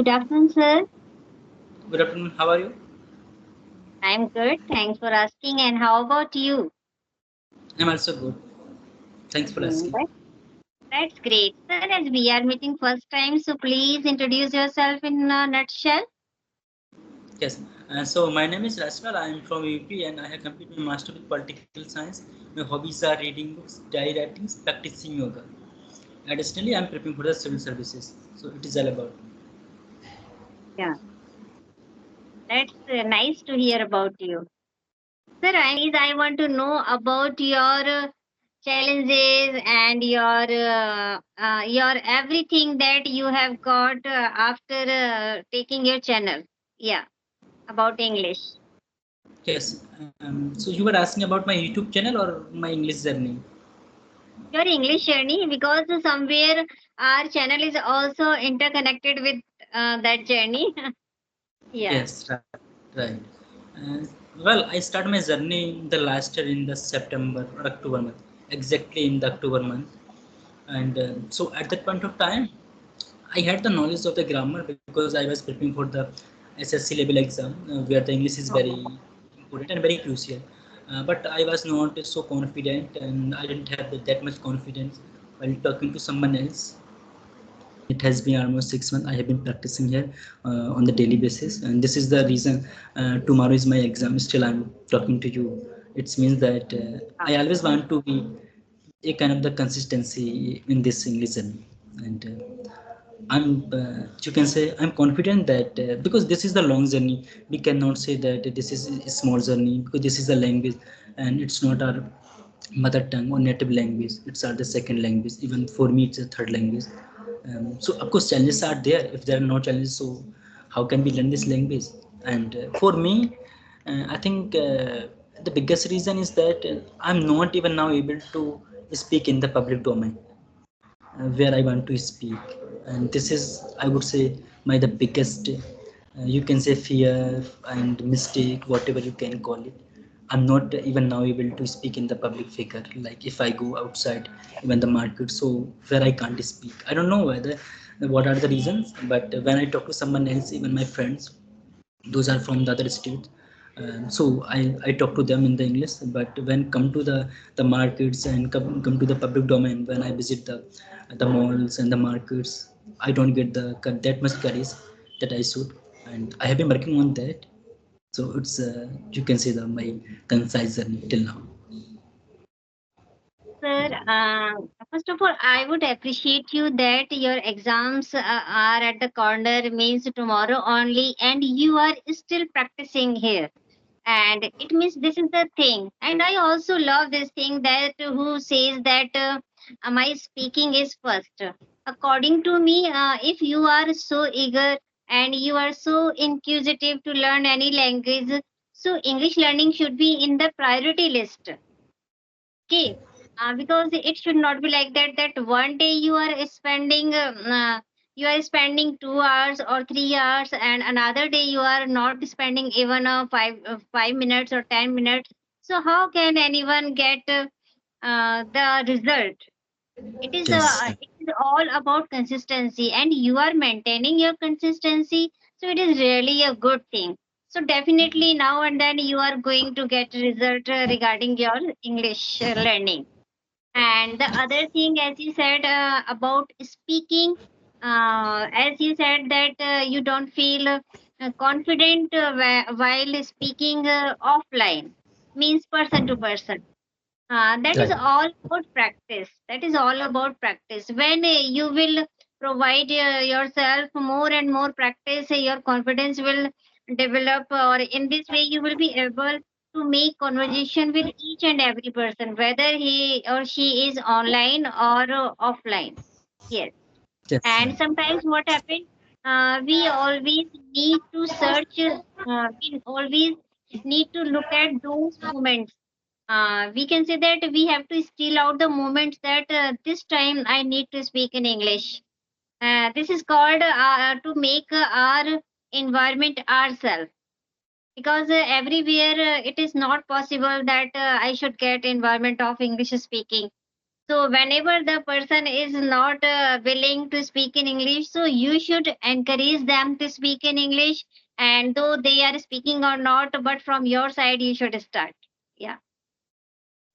Good afternoon, sir. Good afternoon. How are you? I'm good. Thanks for asking. And how about you? I'm also good. Thanks for Hmm, asking. that's great. Sir, as we are meeting first time, so please introduce yourself in a nutshell. Yes. So my name is Rashmal. I am from UP and I have completed my master with political science. My hobbies are reading books, diary writing, practicing yoga. Additionally, I am preparing for the civil services. So it is all about. Yeah, that's nice to hear about you. Sir, I want to know about your challenges and your everything that you have got after taking your channel. Yeah, about English. Yes. So you were asking about my YouTube channel or my English journey? Your English journey, because somewhere our channel is also interconnected with that journey. Yeah. Yes. Right. Uh, well, I started my journey in the last year in the September or October month. Exactly in the October month. And so at that point of time, I had the knowledge of the grammar because I was preparing for the SSC level exam where the English is very Oh. important and very crucial. But I was not so confident and I didn't have that much confidence while talking to someone else. It has been almost 6 months. I have been practicing here on the daily basis, and this is the reason. Tomorrow is my exam. Still, I'm talking to you. It means that I always want to be a kind of the consistency in this English journey, and you can say I'm confident that because this is the long journey, we cannot say that this is a small journey because this is a language and it's not our mother tongue or native language. It's our the second language. Even for me, it's a third language. So of course, challenges are there. If there are no challenges, so how can we learn this language? And for me, I think the biggest reason is that I'm not even now able to speak in the public domain where I want to speak. And this is, I would say, my the biggest, you can say fear and mistake, whatever you can call it. I'm not even now able to speak in the public figure. Like if I go outside, even the market, so where I can't speak. I don't know whether what are the reasons, but when I talk to someone else, even my friends, those are from the other states. So I talk to them in the English, but when come to the markets and come to the public domain, when I visit the malls and the markets, I don't get that much courage that I should, and I have been working on that. So it's you can say the my concise journey till now. Sir, first of all, I would appreciate you that your exams are at the corner, means tomorrow only, and you are still practicing here. And it means this is the thing. And I also love this thing that who says that my speaking is first. According to me, if you are so eager and you are so inquisitive to learn any language, so English learning should be in the priority list. Okay, because it should not be like that. That one day you are spending 2 hours or 3 hours, and another day you are not spending even 5 minutes or 10 minutes. So how can anyone get the result? Yes, It is all about consistency, and you are maintaining your consistency. So it is really a good thing. So definitely now and then you are going to get result regarding your English learning. And the other thing, as you said about speaking, as you said that you don't feel confident while speaking offline, means person to person. That is right. all about practice. That is all about practice. When you will provide yourself more and more practice, your confidence will develop, or in this way, you will be able to make conversation with each and every person, whether he or she is online or offline. Yes. Yes, And sometimes what happens, we always need to search, we always need to look at those moments. We can say that we have to steal out the moments that this time I need to speak in English. This is called to make our environment ourselves, because everywhere it is not possible that I should get environment of English speaking. So whenever the person is not willing to speak in English, so you should encourage them to speak in English. And though they are speaking or not, but from your side, you should start. Yeah.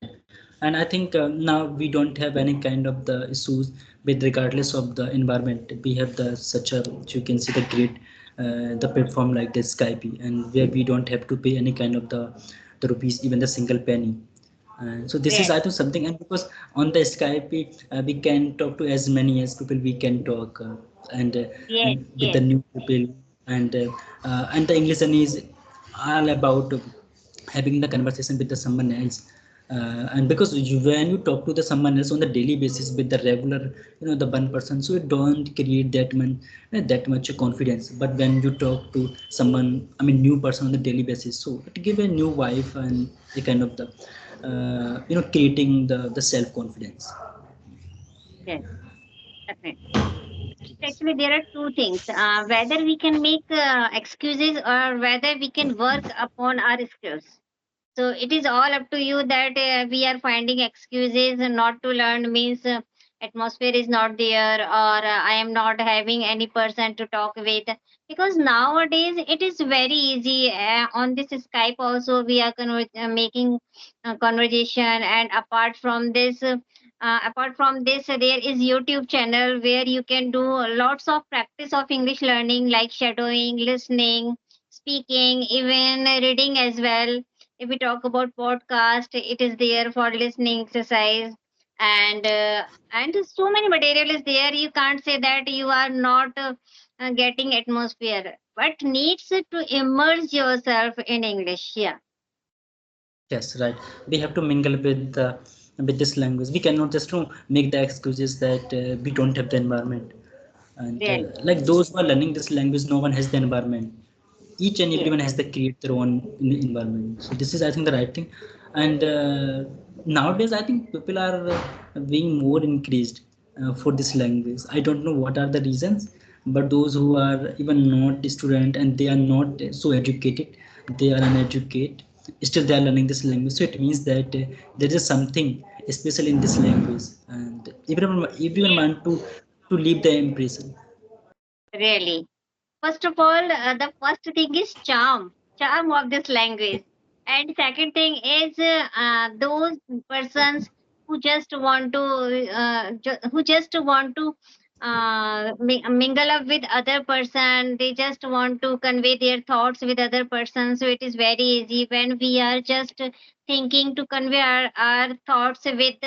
Right. And I think now we don't have any kind of the issues with regardless of the environment. We have the such a, you can see the great the platform like the Skype, and where we don't have to pay any kind of the rupees, even the single penny. And so this is Yes. I think something, and because on the Skype we can talk to as many as people we can talk, Yes. and with the Yes. new people, and the English is all about having the conversation with the someone else, and because when you talk to the someone else on the daily basis with the regular, the one person, so you don't create that much confidence. But when you talk to someone, I mean new person on the daily basis, so it give a new wife and a kind of the creating the self confidence. Yes. Definitely. Actually, there are two things: whether we can make excuses or whether we can work upon our skills. So it is all up to you that we are finding excuses and not to learn means atmosphere is not there, or I am not having any person to talk with. Because nowadays it is very easy on this Skype also we are making conversation. And apart from this, there is YouTube channel where you can do lots of practice of English learning, like shadowing, listening, speaking, even reading as well. If we talk about podcast, it is there for listening exercise. And so many material is there. You can't say that you are not getting atmosphere, but needs to immerse yourself in English. Yeah. Yes, right. We have to mingle with this language. We cannot just make the excuses that we don't have the environment. And Really. like those who are learning this language, no one has the environment. Each and Yes. everyone has to create their own environment. So this is, I think, the right thing. And nowadays, I think people are being more increased for this language. I don't know what are the reasons, but those who are even not student and they are not so educated, they are uneducated, still they are learning this language. So it means that there is something special in this language, and everyone Yes. want to leave the impression. Really. First of all, the first thing is charm of this language. And second thing is those persons who just want to who just want to mingle up with other person. They just want to convey their thoughts with other person. So it is very easy when we are just thinking to convey our thoughts with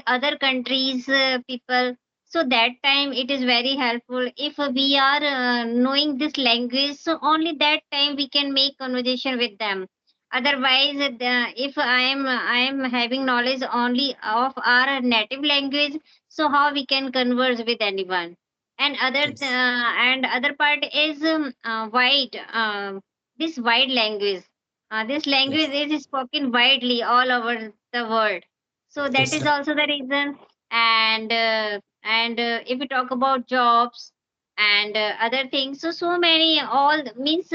other countries people. So that time it is very helpful if we are knowing this language. So only that time we can make conversation with them. Otherwise, if I am having knowledge only of our native language, so how we can converse with anyone? Yes, And other part is wide. This wide language. This language yes, is spoken widely all over the world. So that yes, is right. also the reason. And if we talk about jobs and other things, so many all means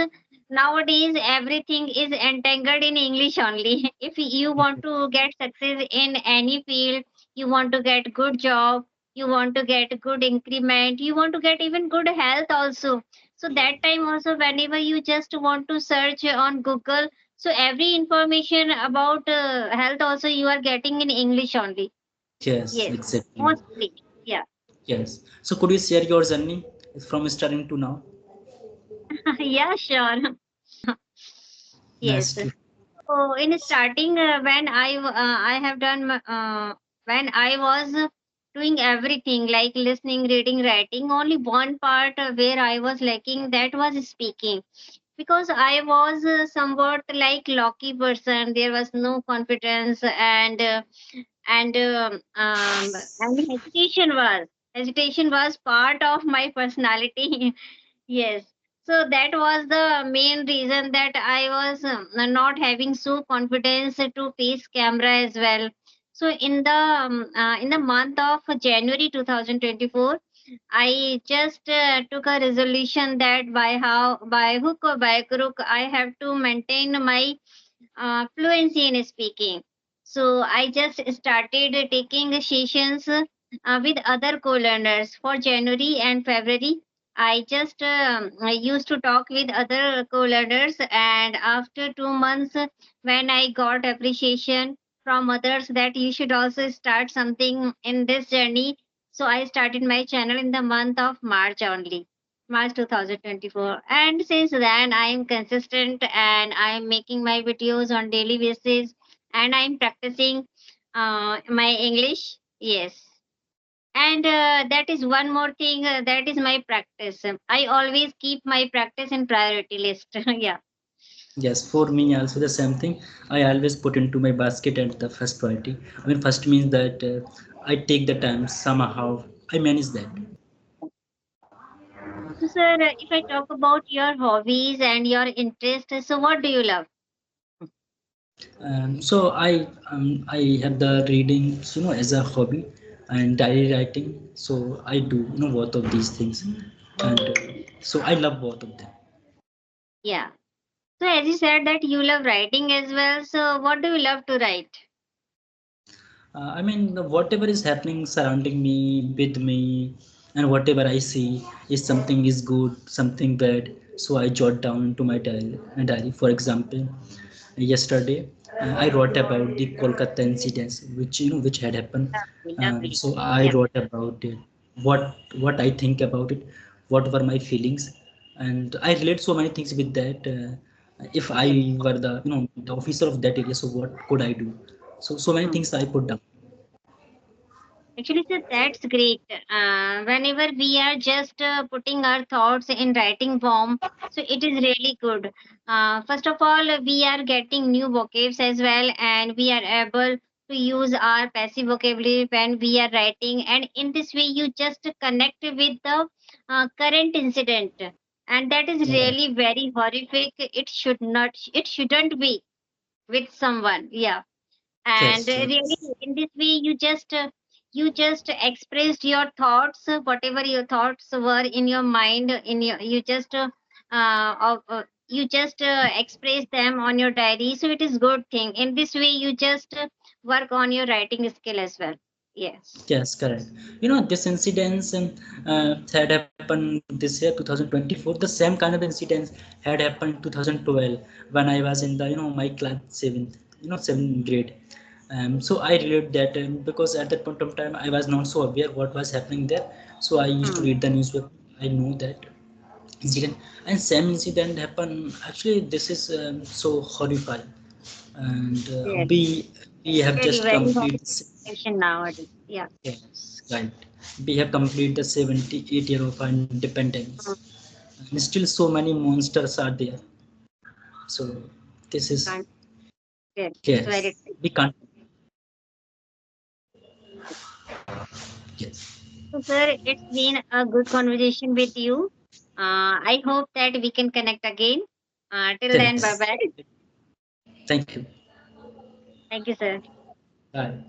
nowadays everything is entangled in English only. If you want to get success in any field, you want to get good job, you want to get good increment, you want to get even good health also. So that time also, whenever you just want to search on Google, so every information about health also you are getting in English only. Yes, Yes, exactly. mostly. Yeah. Yes. So could you share your journey from starting to now? Yeah, sure. Yes. Nice to. So in starting, when I have done when I was doing everything like listening, reading, writing, only one part where I was lacking, that was speaking. Because I was somewhat like lucky person. There was no confidence, and hesitation was part of my personality. Yes. So that was the main reason that I was not having so confidence to face camera as well. So in the month of January 2024, I just took a resolution that by hook or by crook I have to maintain my fluency in speaking. So I just started taking sessions with other co-learners for January and February. I used to talk with other co-learners, and after 2 months, when I got appreciation from others that you should also start something in this journey, so I started my channel in the month of March only. March 2024, and since then I am consistent and I am making my videos on daily basis, and I'm practicing my English. Yes. And that is one more thing, that is my practice. I always keep my practice in priority list. Yeah. Yes, for me also the same thing. I always put into my basket at the first priority. I mean, first means that I take the time somehow. I manage that. So, sir, if I talk about your hobbies and your interests, so what do you love? So I have the reading, as a hobby, and diary writing. So I do both of these things, and so I love both of them. Yeah. So, as you said that you love writing as well, so what do you love to write? I mean, whatever is happening surrounding me, with me, and whatever I see is something is good, something bad. So I jot down into my diary. For example, yesterday I wrote about the Kolkata incidents, which had happened. Lovely, lovely. So I Yeah. wrote about it, what I think about it, what were my feelings, and I relate so many things with that. If I were the officer of that area, so what could I do? So many Hmm. things I put down. Actually, sir, that's great. Whenever we are just putting our thoughts in writing form, so it is really good. First of all, we are getting new vocabs as well, and we are able to use our passive vocabulary when we are writing. And in this way, you just connect with the current incident, and that is Right. really very horrific. It should not, it shouldn't be with someone. Yeah. And Yes, really yes. in this way you just expressed your thoughts, whatever your thoughts were in your mind, in your you just express them on your diary, so it is good thing. In this way you just work on your writing skill as well. Yes. Yes, correct. This incidents had happened this year, 2024. The same kind of incidents had happened 2012 when I was in the, my class seventh grade. So I relate that because at that point of time I was not so aware what was happening there. So I used to Hmm. read the newspaper. I know that incident, and same incident happened. Actually, this is so horrifying, and Yes, we have really just very hard completed. situation nowadays. Yeah. Yes, right. We have completed the 78 year of our independence. Hmm. And still so many monsters are there. So this is, Can't, yes, it's very. yes, we can't. Yes. So, sir, it's been a good conversation with you. I hope that we can connect again. Till then, bye Yes. bye. Thank you. Thank you, sir. Bye.